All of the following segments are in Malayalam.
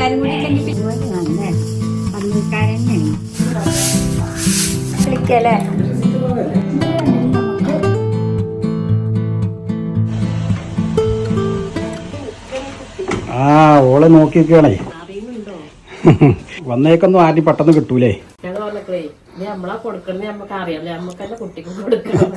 ആൾക്കാരും കൂടി വിളിക്കല്ലേ. ആ ഓളെ നോക്കിയൊക്കെയാണേ. വന്നേക്കൊന്നും ആരും പെട്ടെന്ന് കിട്ടൂലേ. നമ്മളാ കൊടുക്കണ നമ്മക്ക് അറിയാം, നമ്മക്കല്ല കുട്ടിക്ക് കൊടുക്കണം.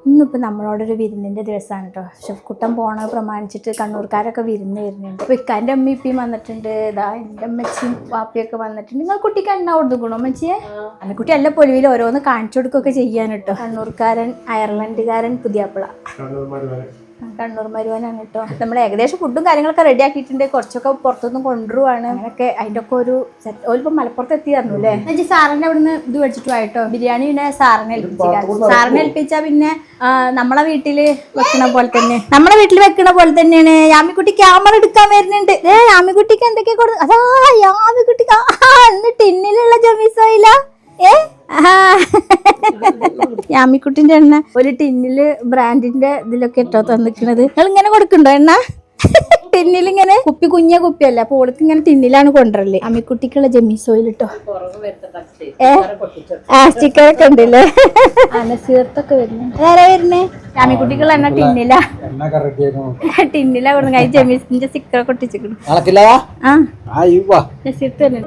ഇന്നിപ്പോ നമ്മളോടൊരു വിരുന്നിന്റെ ദിവസമാണ് കേട്ടോ. ഷെഫ്കുട്ടൻ പോണ പ്രമാണിച്ചിട്ട് കണ്ണൂർക്കാരൊക്കെ വിരുന്ന് വരുന്നുണ്ട്. അപ്പൊ ഇക്കാന്റെ അമ്മ ഇപ്പിയും വന്നിട്ടുണ്ട്. ഇതാ എന്റെ അമ്മച്ചിയും വാപ്പിയൊക്കെ വന്നിട്ടുണ്ട്. നിങ്ങൾ കുട്ടിക്ക് എണ്ണ കൊടുക്കണോ അമ്മച്ചിയെ? അമ്മക്കുട്ടി അല്ല പൊലിവിൽ ഓരോന്ന് കാണിച്ചു കൊടുക്കുകയൊക്കെ ചെയ്യാൻ കേട്ടോ. കണ്ണൂർക്കാരൻ, അയർലൻഡുകാരൻ, പുതിയാപ്പിള, കണ്ണൂർ മരുവാനാണ് കേട്ടോ. നമ്മൾ ഏകദേശം ഫുഡും കാര്യങ്ങളൊക്കെ റെഡി ആക്കിയിട്ടുണ്ട്. കുറച്ചൊക്കെ പുറത്തുനിന്ന് കൊണ്ടുപോവാണ്. അങ്ങനെയൊക്കെ അതിൻ്റെ ഒക്കെ ഒരു സെറ്റ്. ഓലിപ്പോ മലപ്പുറത്ത് എത്തിയായിരുന്നു അല്ലേ. എന്നുവെച്ചാൽ സാറിന്റെ അവിടുന്ന് ഇത് മേടിച്ചിട്ട് പോയിട്ടോ. ബിരിയാണി പിന്നെ സാറിനെ ഏൽപ്പിച്ചാൽ പിന്നെ നമ്മളെ വീട്ടില് വെക്കണ പോലെ തന്നെ, നമ്മളെ വീട്ടിൽ വെക്കണ പോലെ തന്നെയാണ്. യാമിക്കുട്ടി ക്യാമറ എടുക്കാൻ വരുന്നുണ്ട്. യാമിക്കുട്ടിക്ക് എന്തൊക്കെയാ കൊടുത്തു? അതാ യാമിക്കുട്ടിക്ക് ഇന്ന് ടിന്നിലുള്ള ജമീസോയില. യാമിക്കുട്ടിന്റെ എണ്ണ ഒരു ടിന്നില് ബ്രാൻഡിന്റെ ഇതിലൊക്കെ ഇട്ടോ തന്നിക്കണത്. നിങ്ങൾ ഇങ്ങനെ കൊടുക്കണ്ടോ എണ്ണ? ടിന്നിൽ ഇങ്ങനെ കുപ്പി, കുഞ്ഞ കുപ്പിയല്ല. അപ്പൊ ഓൾക്ക് ഇങ്ങനെ ടിന്നിലാണ് കൊണ്ടുവരല്ലേ. അമ്മിക്കുട്ടിക്കുള്ള ജമീസോയിൽ ഇട്ടോ. സ്റ്റിക്കറൊക്കെ ഉണ്ടല്ലേ. അനസീർത്തൊക്കെ വരുന്നുണ്ട്. വേറെ വരുന്നേ യാമിക്കുട്ടിക്കുള്ള എണ്ണ ടിന്നിലാ കൊടുക്കുന്നത്. കൈ ജമീസിന്റെ സ്റ്റിക്കറൊക്കെ ഒട്ടിച്ചിരിക്കുന്നു. നസീർത്ത് തന്നെ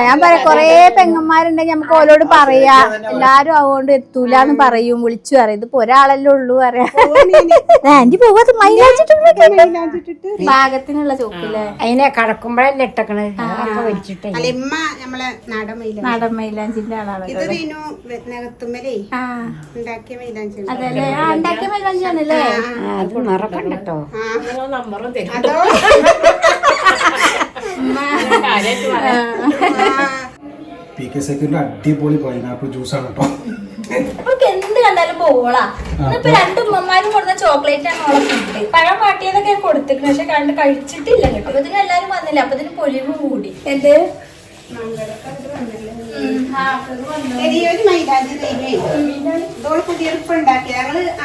ഞാൻ പറയാം. കൊറേ പെങ്ങന്മാരുണ്ടെങ്കിൽ നമുക്ക് ഓരോട് പറയാ. എല്ലാരും അതുകൊണ്ട് എത്തൂലെന്ന് പറയും, വിളിച്ചു പറയും. ഇതിപ്പോ ഒരാളല്ലേ ഉള്ളൂ പറയാ. ആന്റി പോവാ പാകത്തിനുള്ള ചോക്കില്ലേ. അതിനെ കടക്കുമ്പോഴല്ലേ ഇട്ടക്കണേ. നാടൻ മൈലാഞ്ചിന്റെ ആളാണ്. അതല്ലേ ഉണ്ടാക്കിയ മൈലാഞ്ചിയാണല്ലേ. അത് മറക്കണ്ടോ. അടിപൊളി പൈനാപ്പിൾ ജ്യൂസാണ് കേട്ടോ. അവൾക്ക് എന്ത് കണ്ടാലും പോളാ. ഇന്നിപ്പോ രണ്ട് ഉമ്മമാരും കൊടുത്ത ചോക്ലേറ്റ് ആണ് ഓളെ ഫുഡ്. പഴം പാട്ടിയതൊക്കെ കൊടുത്തിട്ടുണ്ട്. പക്ഷെ കണ്ട് കഴിച്ചിട്ടില്ല കേട്ടോ. അപ്പൊ ഇതിന് എല്ലാരും വന്നില്ല. അപ്പൊ ഇതിന് പൊലിവ് കൂടി. എന്ത്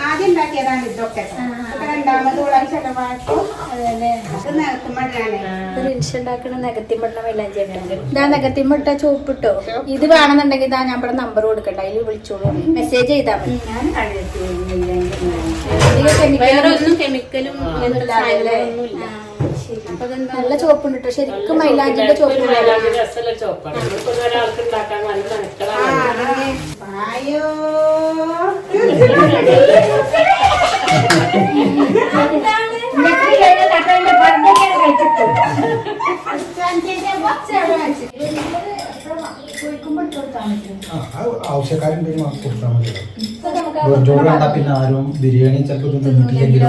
ആദ്യം ഉണ്ടാക്കിയതാണ് ഇതൊക്കെ. രണ്ടാമത് ഇതാ നെഗത്തിമ്പട്ട ചോപ്പിട്ടോ. ഇത് വേണമെന്നുണ്ടെങ്കിൽ ഇതാ ഞാൻ ഇവിടെ നമ്പർ കൊടുക്കണ്ട. അതിൽ വിളിച്ചോളൂ, മെസ്സേജ് ചെയ്താൽ മതി. കെമിക്കലും നല്ല ചോപ്പുണ്ട് കേട്ടോ. ശരിക്കും മൈലാഞ്ചിന്റെ ചോപ്പ്. ആവശ്യക്കാരുണ്ടെങ്കിൽ കൊടുത്താൽ മതി. പിന്നെ ആരും ബിരിയാണി ചിലപ്പോൾ തിന്നിട്ടില്ലെങ്കിലോ.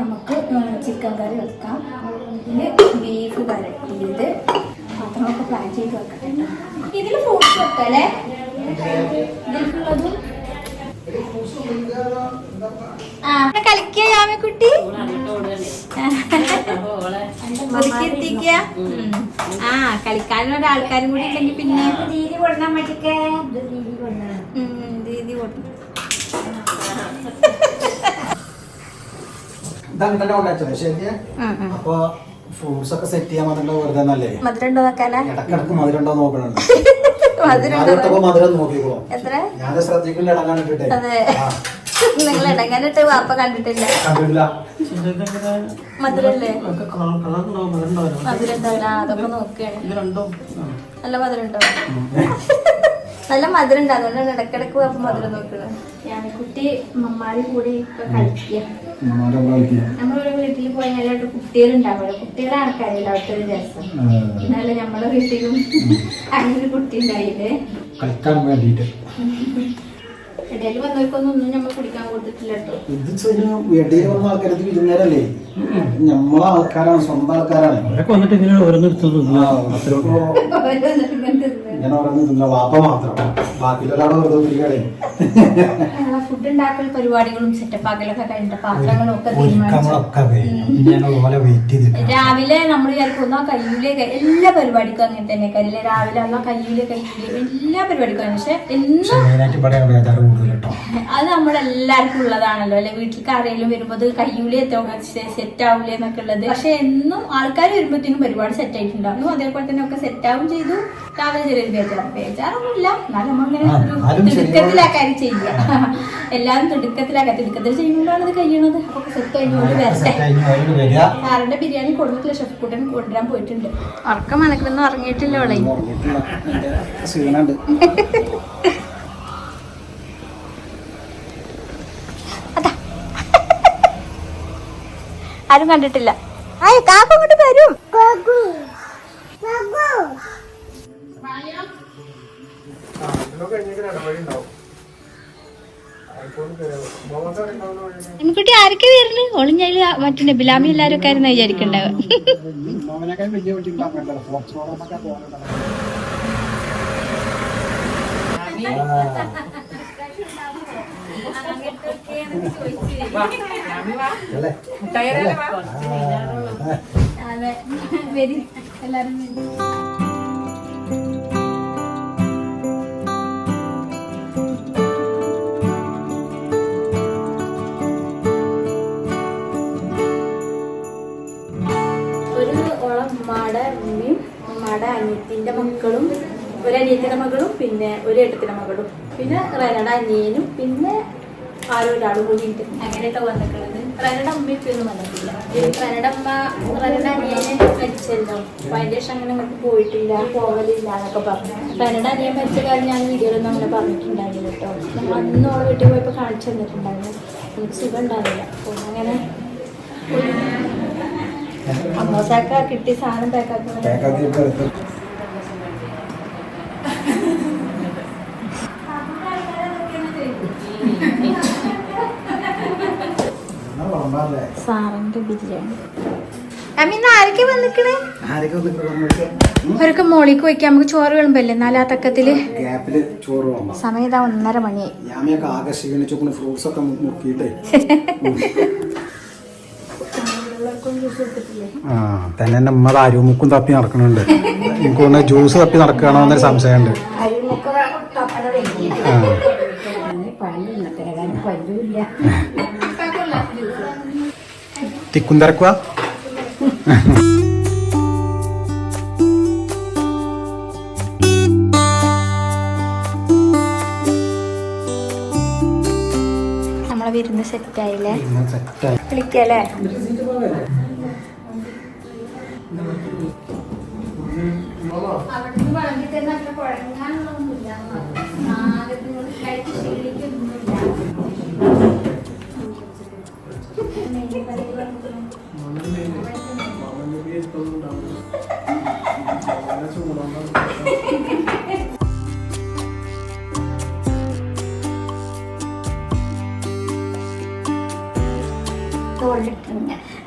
നമുക്ക് ചിക്കൻ കറി വെക്കാം. ഇതില് ബീഫ് കരട്ടിയത് മാത്രമൊക്കെ പ്ലാൻ ചെയ്ത് വെക്കട്ടെ. ഇതിൽ ഫ്രൂട്ട്സ് വെക്കല്ലേ. ഇതിലുള്ളതും കളിക്കുക യാമിക്കുട്ടി. എത്തിക്ക. കളിക്കാനുള്ള ആൾക്കാരും കൂടി ഉണ്ടെങ്കിൽ പിന്നെ ദീദി കൊടുക്കാൻ പറ്റിക്കേ. ദീദി കൊടുക്കും. അപ്പൊ ഫ്രൂട്ട്സ് ഒക്കെ സെറ്റ് ചെയ്യാൻ വെറുതെ നല്ലേ. മധുരണ്ടോ നോക്കാനാ? ഇടക്കിടക്ക് മധുരണ്ടോ നോക്കണുണ്ട്. മധുരം നോക്കിക്കോ. ഞാൻ ശ്രദ്ധിക്കുന്ന ഇടങ്ങാനിട്ടേ. നിങ്ങൾ ഇടങ്ങാനിട്ട് വാപ്പ കണ്ടിട്ടില്ല. മധുരല്ലേ? മധുരം അതൊക്കെ നോക്കുകയാണ്. നല്ല മധുരം ഉണ്ടോ? നല്ല മധുരം ഉണ്ട്. അതുകൊണ്ടാണ് ഇടക്കിടക്ക് വാപ്പ മധുരം നോക്കുന്നത്. യാമിക്കുട്ടി മമ്മാരി കൂടി ഇപ്പൊ കളിക്കുക. നമ്മളൊരു വീട്ടിൽ പോയാലായിട്ട് കുട്ടികളുണ്ടാവുമല്ലോ. കുട്ടികളെ ആൾക്കാരില്ല അവിടുത്തെ ഒരു രസം. എന്നാലും നമ്മളെ വീട്ടിലും അങ്ങനെ ഒരു കുട്ടി ഉണ്ടായില്ലേ കളിക്കാൻ വേണ്ടിട്ട്. ഇടയിൽ വന്നവർക്കൊന്നും നമ്മൾ കുടിക്കാൻ കൊടുത്തിട്ടില്ല കേട്ടോ. ഇടയിൽ വന്ന ആൾക്കാരത് വിരുന്നേരല്ലേ. നമ്മളെ ആൾക്കാരാണ്, സ്വന്തം ആൾക്കാരാണ്. ഇങ്ങനെ ഓരോന്ന് തിന്ന വാപ്പ മാത്രം. ബാക്കിയുള്ളവരവിടെ വെറുതെ ഒത്തിരിക്കടേ. ഫുഡ് ഉണ്ടാക്കൽ പരിപാടികളും സെറ്റപ്പ് ആക്കലൊക്കെ കഴിഞ്ഞിട്ട് പാത്രങ്ങളും ഒക്കെ നമ്മളൊക്കെ ഞാൻ ഓലെ വെയിറ്റ് ചെയ്തിട്ട് രാവിലെ നമ്മൾ വിചാരിക്കുന്ന കയ്യൂലെ എല്ലാ പരിപാടിക്കും അങ്ങനെ തന്നെ കരിയില്ല രാവിലെ അല്ല കയ്യൂലെ എല്ലാ പരിപാടിക്കും പക്ഷെ എന്നും മെയിനായിട്ട് ഇവിടെ ബേജാറ് കൂടുതൽ കേട്ടോ. അത് നമ്മളെല്ലാവർക്കും ഉള്ളതാണല്ലോ അല്ലെ വീട്ടിലേക്ക് ആരെങ്കിലും വരുമ്പോൾ അത് കയ്യൂലെ സെറ്റ് ആവില്ല എന്നൊക്കെ ഉള്ളത് പക്ഷെ എന്നും ആൾക്കാർ വരുമ്പോഴത്തേനും പരിപാടി സെറ്റ് ആയിട്ടുണ്ടാവും അതേപോലെ തന്നെ ഒക്കെ സെറ്റ് ആവും ചെയ്തു രാവിലെ ചെറിയൊരു ബേജാറൊന്നുമില്ല എന്നാലും നമ്മളിങ്ങനെ തിടുക്കത്തിലാക്കാരും ചെയ്യുക എല്ലാവരും തിടുക്കത്തിൽ ചെയ്യുമ്പോഴാണ് ഇത് കഴിയണത് അപ്പൊ സെറ്റ് കഴിഞ്ഞു വരട്ടെ. സാറിന്റെ ബിരിയാണി കൊടുത്തില്ല ഷെഫ് കൂട്ടൻ കൊണ്ടുവരാൻ പോയിട്ടുണ്ട് ഉറക്കം മനക്കിലൊന്നും ഇറങ്ങിയിട്ടില്ല ഇവിടെ ക്ഷീണുണ്ട്. ആരും കണ്ടിട്ടില്ല കാക്ക അങ്ങോട്ട് വരും കുട്ടി ആരൊക്കെ വരുന്നു ഒളിഞ്ഞാല് മറ്റു നബിലാമി എല്ലാരും ഒക്കെ ആയിരുന്നു വിചാരിക്കണ്ടാവുക. അതെ വരി എല്ലാരും വരി. ഉമ്മയുടെ ഉമ്മയും ഉമ്മയുടെ അനിയത്തിന്റെ മക്കളും ഒരു അനിയത്തിന്റെ മകളും പിന്നെ ഒരു ഏട്ടത്തിന്റെ മകളും പിന്നെ റനയുടെ അനിയനും പിന്നെ ആരോ ഒരാളും കൂടി ഉണ്ട് അങ്ങനെയൊക്കെ വന്നിട്ടുള്ളത്. റനയുടെ അമ്മ ഇപ്പൊന്നും വന്നിട്ടില്ല. റനയുടെ അനിയനെ മരിച്ചല്ലോ അപ്പൊ അതിന്റെ ശേഷം അങ്ങനെ അങ്ങോട്ട് പോയിട്ടില്ല പോകലില്ല എന്നൊക്കെ പറഞ്ഞു. റനയുടെ അനിയൻ മരിച്ച കാര്യം ഞാൻ വീഡിയോയിലൊന്നും അങ്ങനെ പറഞ്ഞിട്ടുണ്ടായിരുന്നു കേട്ടോ. നമ്മൾ അന്ന് ഓളെ വീട്ടിൽ പോയപ്പോ കാണിച്ചു തന്നിട്ടുണ്ടായിരുന്നു. എനിക്ക് സുഖം ഉണ്ടാവില്ല അപ്പൊ അങ്ങനെ അമ്മോസാക്ക കിട്ടി സാധനം പാക്കാക്കി സാറിന്റെ ബിരിയാണി അമ്മീന്ന് ആരൊക്കെ വന്നിക്കണേ അവരൊക്കെ മോളിക്ക് വയ്ക്കാം നമുക്ക് ചോറ് വിളമ്പല്ലേ എന്നാലും ആ തക്കത്തില് സമയം ഇതാ 1:30 മണിയായി. തന്നെ നമ്മത് അരിമുക്കും തപ്പി നടക്കണുണ്ട്. എനിക്ക് തോന്നുന്നു ജ്യൂസ് തപ്പി നടക്കണോ എന്നൊരു സംശയമുണ്ട്. തിക്കും തിരക്കുക നമ്മളെ വിരുന്ന് സെറ്റായില്ലേ വിളിക്കല്ലേ. അവിടുന്ന് വളർത്തി തന്നെ അത്ര കുഴങ്ങാനുള്ളതൊന്നുമില്ല.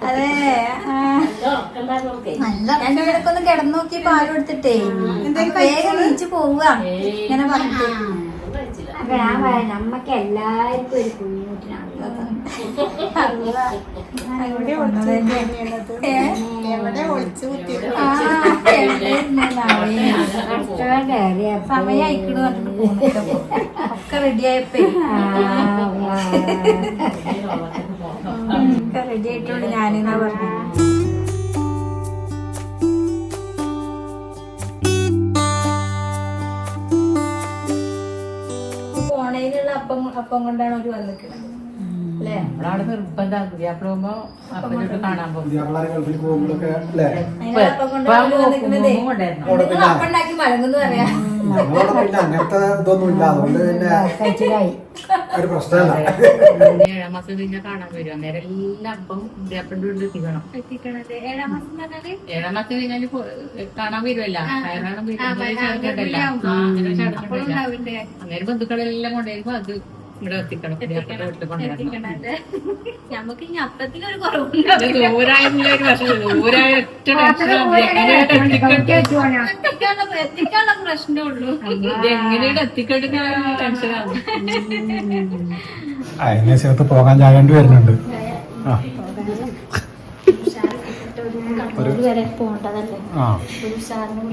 അതെ രണ്ടുപേരൊക്കെ കിടന്നു നോക്കി പാല് കൊടുത്തിട്ടേ വേഗം നീച്ച് പോവുക ഇങ്ങനെ പറഞ്ഞിട്ട് നമ്മക്ക് എല്ലാവർക്കും ഒരു കുഞ്ഞുട്ടിനാണ് സമയക്കണു ഒക്കെ റെഡിയായപ്പോ ഒക്കെ റെഡി ആയിട്ടുണ്ട് ഞാനെന്നാ പറഞ്ഞു. ഓണയിലുള്ള അപ്പം കൊണ്ടാണ് അവര് വന്നിട്ടുള്ളത് അല്ലേ. നമ്മളവിടെ നിർബന്ധം പുതിയാപ്പിളുമ്പോ അപ്പനോട്ട് കാണാൻ പോകും. അപ്പം ഉണ്ടാക്കി മലങ്ങുന്നു പറയാ. അങ്ങനത്തെ ഇതൊന്നും ഇല്ല. അതുകൊണ്ട് തന്നെ ഒരു പ്രശ്നമല്ല. 7 മാസം കഴിഞ്ഞാൽ കാണാൻ വരും. അന്നേരം എല്ലാം അപ്പം പുതിയാപ്പിളിന്റെ വീട്ടിൽ എത്തിക്കണം. 7 മാസം പറഞ്ഞാല് 7 മാസം കഴിഞ്ഞാല് കാണാൻ വരുമല്ല. അന്നേരം ബന്ധുക്കളെല്ലാം കൊണ്ടുവരുമ്പോ അത് ഇവിടെ എത്തിക്കണം നമുക്ക് ഇനി അപ്പത്തിനൊരു കുറവുണ്ട്. എത്തിക്കാനുള്ള പ്രശ്നമേ ഉള്ളൂ. എങ്ങനെയാണ് എത്തിക്കെടുക്കാൻ ടെൻഷനാണ്. അതിനെ ചേർത്ത് പോകാൻ ചാകേണ്ടി വരുന്നുണ്ട്. ആ കണ്ണൂർ വരെ പോകേണ്ടതല്ലേ. ആ ഒരു ഉഷാറിന്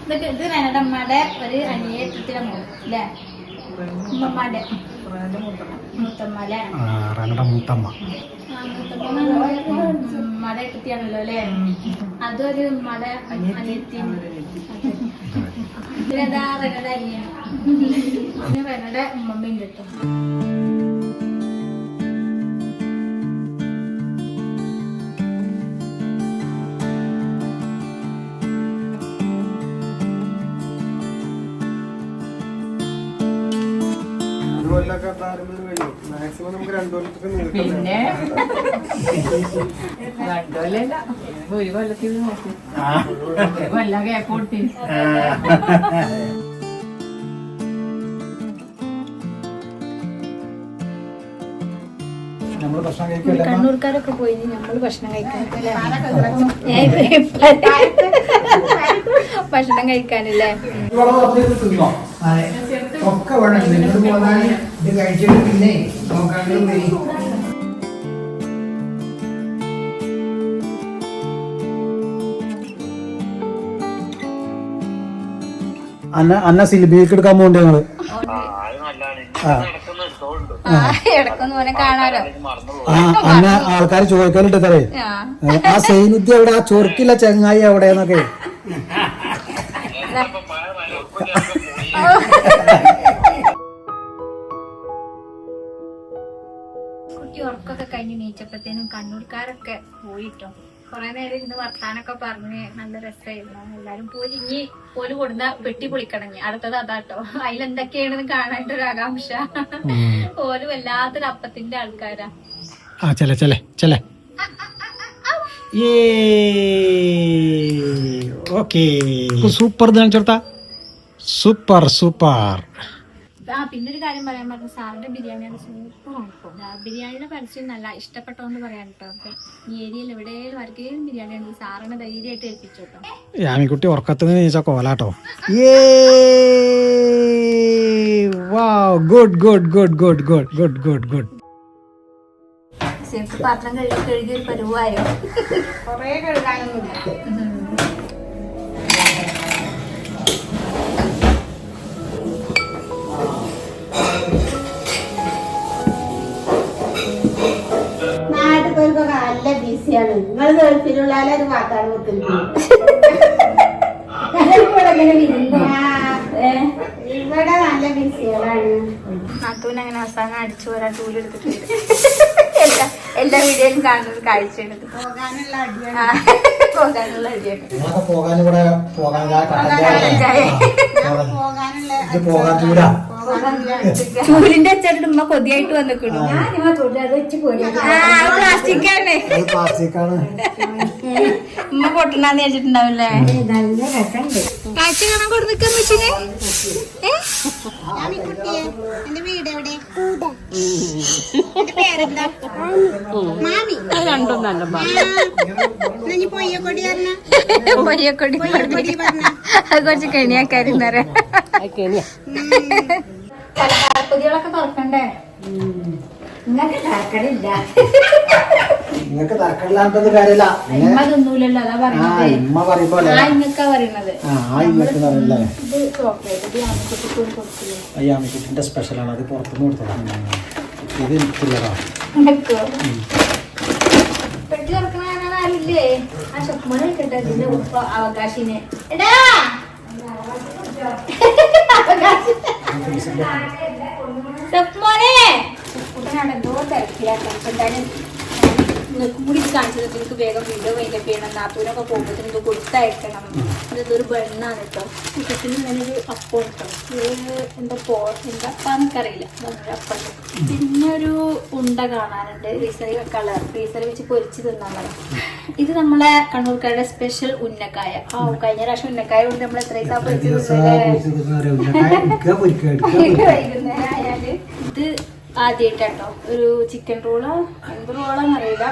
ഇതൊക്കെ ഇത് വേനടമ്മയുടെ ഒരു അനിയത്തിയുടെ മോൾ അല്ലേ? ഉമ്മമ്മയുടെ മൂത്തമ്മ അല്ലേ? മൂത്തമ്മ ഉമ്മയുടെ എത്തിയാണല്ലോ അല്ലേ? അതൊരു ഉമ്മയുടെ അനിയത്തി. ഇതിനതാ റെനയുടെ അനിയാണ്. പിന്നെ റെനയുടെ ഉമ്മമ്മയുണ്ട് കേട്ടോ. മാക്സിമം നമുക്ക് 2 കൊല്ലത്തിന് പിന്നെ 2 കൊല്ലല്ല, ഒരു കൊല്ലത്തിൽ നോക്കും. കൊല്ലം ഗ്യാപ്പ് കൊടുത്തി. നമ്മള് ഭക്ഷണം കഴിക്കില്ല. കണ്ണൂർക്കാരൊക്കെ പോയി നമ്മള് ഭക്ഷണം കഴിക്കാനല്ലേ? ഭക്ഷണം കഴിക്കാനല്ലേ? ഒക്കെ വേണം. നിന്നോട് പോകാൻ ഇത് കഴിച്ചിട്ട് പിന്നെ നോക്കാണ്ടും വരും. അന്ന സിലിബിക്ക് എടുക്കാൻ പോകണ്ടേ ഞങ്ങള്? ഇടക്കൊന്നും ഓനെ കാണാലോ. അന്ന ആൾക്കാർ ചോദിക്കാനുണ്ട് തരേ ആ സൈനുദ്യ എവിടെ, ആ ചൊറുക്കില്ല ചെങ്ങായി എവിടെന്നൊക്കെ. കുട്ടി ഉറക്കൊക്കെ കഴിഞ്ഞ് നീച്ചപ്പത്തേനും കണ്ണൂർക്കാരൊക്കെ പോയിട്ടോ. കൊറേ നേരം ഇന്ന് വർത്താനൊക്കെ പറഞ്ഞ് നല്ല രസമായിരുന്നു. എല്ലാരും പോയി ഇനി പോല് കൊടുന്ന വെട്ടി പൊളിക്കണങ്ങി. അടുത്തത് അതാട്ടോ. അതിലെന്തൊക്കെയാണെന്ന് കാണാനൊരു ആകാംക്ഷ. ഓല് വല്ലാത്തൊരു അപ്പത്തിന്റെ ആൾക്കാരാ. ആ ചെലെ ചെലെ ചെലെ ഓക്കെ സൂപ്പർ ചോർത്താ സൂപ്പർ സൂപ്പർ. ആ പിന്നെ ഒരു കാര്യം പറയാൻ പറഞ്ഞു, സാറിന്റെ ബിരിയാണിയാണ് സൂപ്പറാണ്. ബിരിയാണിയുടെ പരസ്യം നല്ല ഇഷ്ടപ്പെട്ടോന്ന് പറയാൻ കേട്ടോ. ഈ ഏരിയയിൽ എവിടെയും ആർക്കെങ്കിലും ബിരിയാണി ആണെങ്കിൽ സാറിനെ ധൈര്യമായിട്ട് ഏൽപ്പിച്ചു കേട്ടോ. യാമിക്കുട്ടി ഉറക്കത്തിന് നീച്ച കോലാട്ടോ. Good good good good good good good good. ശരിക്കും പാത്രം കഴുകി ഒരു പരുവായോ? കൊറേ കഴുകാനൊന്നുമില്ല. നാട്ടുകാർക്കൊക്കെ നല്ല ബിസിയാണ്. നിങ്ങൾ ഗൾഫിലുള്ള ഒരു വാക്കാണ് ഇവിടെ നല്ല ബിസികളാണ്. നാത്തൂന് അങ്ങനെ അവസാനം അടിച്ചു പോരാ ടൂല് എടുത്തിട്ടുണ്ട്. എല്ലാ വീഡിയോയിലും കാണുന്നത് കാഴ്ചയാണ്. പോകാനുള്ള അടിയാണ്. പോകാനുള്ള അടിയാണ്. പോകാൻ ഇവിടെ പോകാൻ പോകാൻ ചൂടാ. ചൂരിന്റെ അച്ചാറിട്ട് ഉമ്മ കൊതിയായിട്ട് വന്നിക്കുന്നു. പ്ലാസ്റ്റിക്കാണ്. പ്ലാസ്റ്റിക്കാണ്. ഉമ്മ പൊട്ടണാന്ന് വെച്ചിട്ടുണ്ടാവില്ലേ? നല്ല രസമുണ്ട്. കാഴ്ച കാണാൻ കൊടുക്കാൻ മെഷീന്. എന്റെ വീട് എവിടെ? എന്റെ പേരെന്താ? മാമി. രണ്ടും നല്ല പൊയ്യക്കൊടി പറഞ്ഞ പൊയ്യക്കൊടി അത് കുറച്ച് കെണിയാക്കാരുന്നേരം. കലക്കാരപ്പൊതികളൊക്കെ തുറക്കണ്ടേ? നിങ്ങൾക്ക് തർക്കടില്ല. നിങ്ങൾക്ക് തർക്കമില്ലാത്തത് കാര്യമില്ല. ഇമ്മ തിന്നൂലല്ലോ, അതാ പറയുന്നത്. ഇമ്മ പറയുമ്പോ ആ ഇങ്ങക്കാ പറയുന്നത്. ഇത് ചോക്ലേറ്റ് ഇത് ആൺകുട്ടിക്ക് കൊടുക്കില്ലേ? അയ്യാമിക്കുട്ടിന്റെ സ്പെഷ്യലാണ്. അത് പുറത്തുനിന്ന് കൊടുത്തതാണ്. ഇത് എനിക്കുള്ളതാ. പെട്ടി തുറക്കണ ആരില്ലേ? ആ ഷൊക്കുമോനെ കിട്ടട്ടെ ഇതിന്റെ അവകാശിനെ. എടാ ഷൊക്കുമോനെ ഷൊക്കുട്ടനാണ് എന്തോ തിരക്കിലാക്കാം. എന്തായാലും നിങ്ങൾക്ക് കൂടി കാണിച്ചത് എനിക്ക് വേഗം വീഡിയോ വൈൻഡപ്പ് ചെയ്യണം. നാത്തൂനൊക്കെ പോകുമ്പോൾ കൊടുത്തയക്കണം. ഇതൊരു ബണ്ണാണ് കേട്ടോ. ചിക്കത്തിന് ഇങ്ങനെ ഒരു അപ്പം കേട്ടോ. ഇത് എന്താ അപ്പാന്നൊക്കറിയില്ല. അപ്പം പിന്നെ ഒരു ഉണ്ട കാണാനുണ്ട്. ഫ്രീസറിൽ വെച്ച് പൊരിച്ച് തിന്നാൻ പറയാം. ഇത് നമ്മളെ കണ്ണൂർക്കാരുടെ സ്പെഷ്യൽ ഉന്നക്കായ. കഴിഞ്ഞ പ്രാവശ്യം ഉന്നക്കായ കൊണ്ട് നമ്മൾ എത്ര വൈകുന്നേരം ആയാല് ഇത് ആദ്യമായിട്ടോ ഒരു ചിക്കൻ റോളോ എന്ത് റോളാന്ന് അറിയില്ല.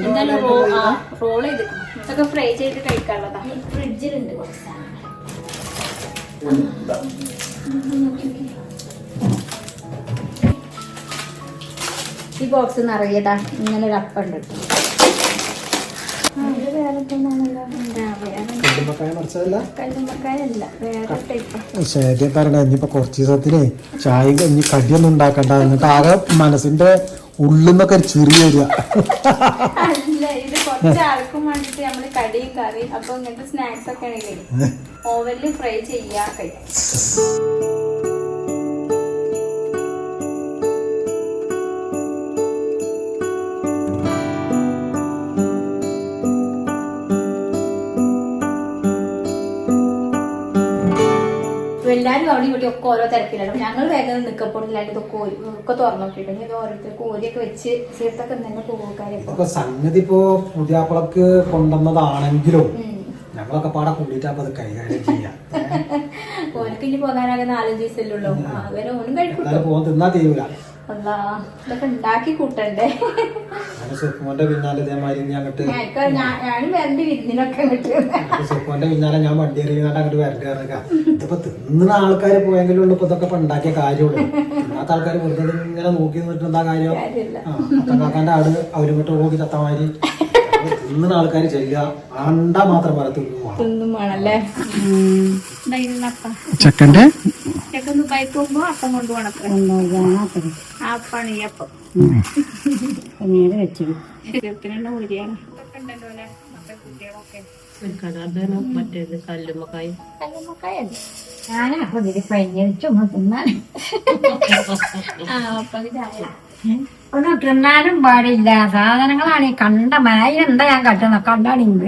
എന്തായാലും റോൾ ചെയ്തിരിക്കണം. ഇതൊക്കെ ഫ്രൈ ചെയ്ത് കഴിക്കാനുള്ളതാ. ഫ്രിഡ്ജിലുണ്ട് കുറച്ച് സാധനങ്ങൾ. ഈ ബോക്സ് നിറയതാ ഇങ്ങനെ ഒരു അപ്പം ഉണ്ട്. ശരി പറയണ ഇനിയിപ്പൊ കുറച്ച് ദിവസത്തിനെ ചായ ഇനി കടിയൊന്നും ഉണ്ടാക്കണ്ട. എന്നിട്ട് ആകെ മനസ്സിന്റെ ഉള്ളിൽ നിന്നൊക്കെ ഒരു ചിരി വരിക. അല്ല, ഇത് കുറച്ച് ആൾക്കും വേണ്ടിട്ട് നമ്മള് കടിയും കറി അപ്പൊ ഇങ്ങനത്തെ സ്നാക്സ് ഒക്കെ ആണെങ്കിൽ ഓവനിൽ ഫ്രൈ ചെയ്യാ കഴിക്കാം. എല്ലാവരും അവിടെ ഇവിടെ ഒക്കെ ഓരോ തിരക്കിലാണ്. ഞങ്ങൾ വേഗം നിൽക്കപ്പോഴില്ലാണ്ട് ഇതൊക്കെ ഒക്കെ തുറന്നു നോക്കിയിട്ടുണ്ട്. ഇത് ഓരോരുത്തർ കോരിയൊക്കെ വെച്ച് ചേർത്തൊക്കെ തന്നെ പോകും. സംഗതി ഇപ്പോ പുതിയാപ്പിളക്ക് കൊണ്ടുവന്നതാണെങ്കിലും ഞങ്ങളൊക്കെ പാടെ കൂടിയിട്ട് അപ്പൊ അത് കൈകാര്യം ചെയ്യാം. ഓനക്ക് ഇനി പോകാനാകെ 4 ദിവസമല്ലുള്ളൂ. അവരെ ഓനും കഴിക്കും. പോകാൻ തിന്നാ തീരൂല. ഇതൊക്കെ ഉണ്ടാക്കി കൂട്ടണ്ടേ. സുക്കുമോന്റെ പിന്നാലെ ഇതേമാതിരി അങ്ങോട്ട് ഞാനും വരണ്ടി വിരുന്നിനൊക്കെ സുക്കുമോന്റെ പിന്നാലെ ഞാൻ വണ്ടി എറിയുന്നതായിട്ട് അങ്ങോട്ട് വരണ്ടി ഇറങ്ങുക. ഇതിപ്പോ തിന്നുന്ന ആൾക്കാർ പോയെങ്കിലും ഉള്ളു ഇപ്പൊ ഇതൊക്കെ ഇപ്പൊ ഉണ്ടാക്കിയ കാര്യമുള്ളൂ. ഇന്നത്തെ ആൾക്കാർ വെറുതെ ഇങ്ങനെ നോക്കി നിന്നിട്ട് എന്താ കാര്യം? അത്തക്കാക്കാന്റെ ആട് അവരിങ്ങോട്ട് നോക്കി ചത്തമാതിരി തിന്നുന്ന ആൾക്കാർ ചെല്ലുക. അണ്ട മാത്രം പറ തിന്നും വേണല്ലേ. ചെക്കന്റെ ചെക്കൻ ദുബായിക്ക് പോകുമ്പോ അപ്പം കൊണ്ടുപോകണം. അപ്പാണ് ഈ അപ്പം ഊരിയാണ്. മറ്റേത് കല്ലുമ്മക്കായ ഒന്നും തിന്നാനും പാടില്ല. സാധനങ്ങളാണ് ഈ കണ്ട മനായിലെന്താ ഞാൻ കട്ടുന്ന കണ്ടാണെങ്കിൽ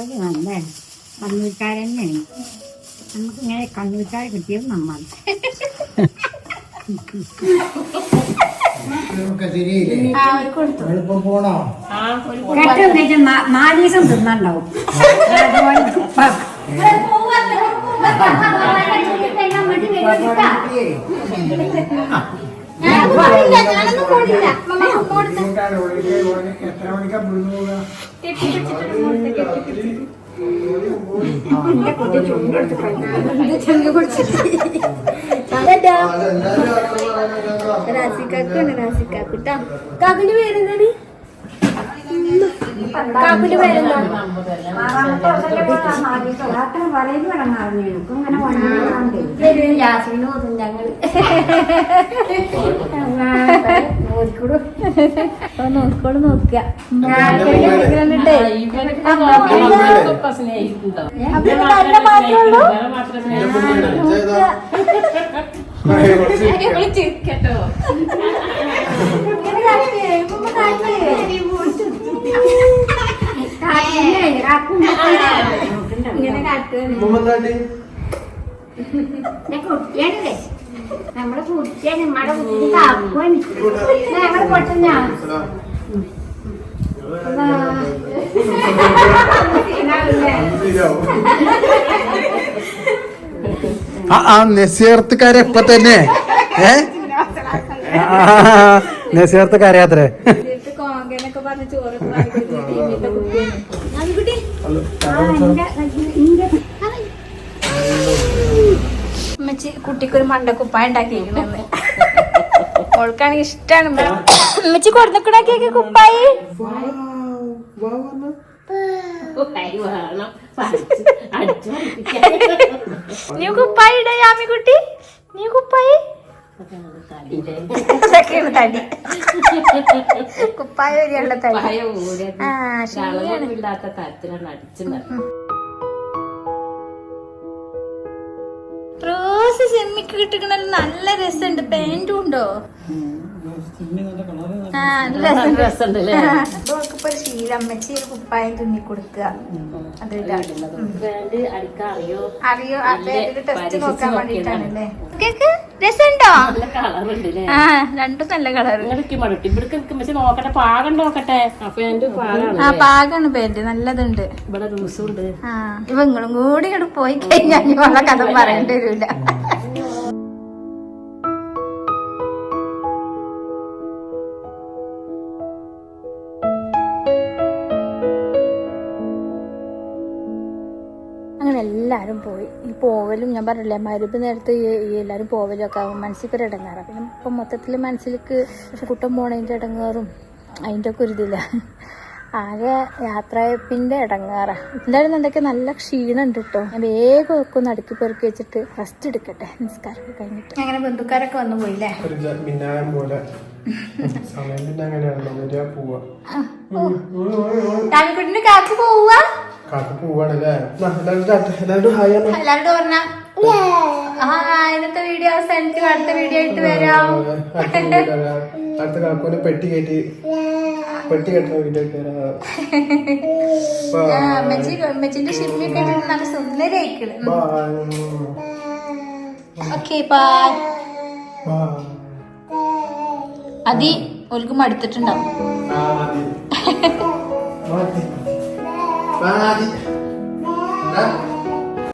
നല്ല കണ്ണൂർക്കാരന്നെയാണ്. നമുക്ക് ഇങ്ങനെ കണ്ണൂർക്കാരെ കിട്ടിയത് നമ്മൾ പോണോ? കെട്ട് 4 ദിവസം തിന്നാണ്ടാവും. എത്ര മണിക്കാ വിളിച്ചു പോവുക? കാക്കുന്റെ പേരെന്താണ്? കാക്കുന്റെ പേരെന്താ? യാസിനും ഞങ്ങൾ നോക്കോളൂ നോക്കുക. ചിരിക്കട്ടോ. ഇങ്ങനെ കാട്ടുകയാണ്. കുട്ടിയാണല്ലേ നമ്മുടെ കുട്ടിയാണ്. നമ്മുടെ കുട്ടി കാക്കുവാണ്. ഞങ്ങള് പൊട്ടുന്ന നെസീർത്തുകാരെ ഇപ്പൊ തന്നെ നെസീർത്തുകാരയാത്രേ കോങ്കനൊക്കെ പറഞ്ഞ് ചോറൊക്കെ കുട്ടി ഉമ്മച്ചി കുട്ടിക്കൊരു മണ്ടക്കുപ്പായ ഉണ്ടാക്കിയിരിക്കണെന്ന്. ഓൾക്കാണെങ്കിൽ ഇഷ്ടാണ്. ഉമ്മച്ചി കൊടുക്കണൊക്കെ കുപ്പായി. നീ കുപ്പായി ഇട യാമിക്കുട്ടി. നീ കുപ്പായി തടി കുപ്പായ വരെയുള്ള തടി. ഇല്ലാത്ത തരത്തിലാണ് അടിച്ചു. റോസ് സെമ്മിക്ക് കിട്ടിക്കണ നല്ല രസമുണ്ട്. പാൻറ്റും ഉണ്ടോ? രസമുണ്ടല്ലേ ഇപ്പൊ ഒരു ശീലം അമ്മച്ചി ഒരു കുപ്പായം തുന്നി കൊടുക്കുക അത് പാന്റ് അടിക്കാൻ അറിയോ? അറിയോ ടെസ്റ്റ് നോക്കാൻ വേണ്ടിട്ടാണല്ലേ കേക്ക് രസമുണ്ടോ? നല്ല കളറുണ്ടല്ലേ? ആ രണ്ടും നല്ല കളർ. ഇങ്ങനെയൊക്കെ മടുട്ടി ഇവിടേക്ക് നിൽക്കുമ്പോ നോക്കട്ടെ, പാകം നോക്കട്ടെ. അപ്പൊ എന്റെ പാകാണ്. ആ പാകാണ് പാന്റ് നല്ലതുണ്ട്. ഇവിടെ ലൂസും ഉണ്ട്. ആ ഇവ നിങ്ങളും കൂടി ഇങ്ങോട്ട് പോയി കഴിഞ്ഞാൽ ഉള്ള കഥ പറയേണ്ടി വരില്ല. അങ്ങനെ എല്ലാവരും പോയി. ഈ പോവലും ഞാൻ പറഞ്ഞില്ലേ മരുന്ന് നേരത്തെ ഈ എല്ലാവരും പോവലും ഒക്കെ ആകും മനസ്സിലേക്ക് ഒരു ഇടങ്ങാറാണ്. പിന്നെ ഇപ്പം മൊത്തത്തിൽ മനസ്സിലേക്ക് കുട്ടം പോണതിൻ്റെ ഇടങ്ങാറും അതിൻ്റെ ഒക്കെ ഒരു ഇതില്ല. ആകെ യാത്രയപ്പിൻ്റെ ഇടങ്ങാറാണ്. എല്ലാവരും എന്തൊക്കെ നല്ല ക്ഷീണം ഉണ്ട് കേട്ടോ. ഞാൻ വേഗം ഒക്കെ ഒന്ന് അടുക്കി പെറുക്കി വെച്ചിട്ട് റെസ്റ്റ് എടുക്കട്ടെ നിസ്കാരമൊക്കെ കഴിഞ്ഞിട്ട്. അങ്ങനെ ബന്ധുക്കാരൊക്കെ വന്നു പോയില്ലേ? രാമിക്കുട്ടിന് കാക്ക് പോവാ. എല്ലാവരോടും പറഞ്ഞ ഇന്നത്തെ വീഡിയോ അവസാനിച്ചു. അടുത്ത വീഡിയോ ആയിട്ട് വരാം. അടുത്ത കാക്കൂനെ പെട്ടി കെട്ടുന്ന വീഡിയോ അമ്മച്ചിന്റെ ഷിപ്പിയൊക്കെ നല്ല സുന്ദരമായിക്കണ്. Okay bye. അതി ഓൽക്ക് മടുത്തിട്ടുണ്ടാവും.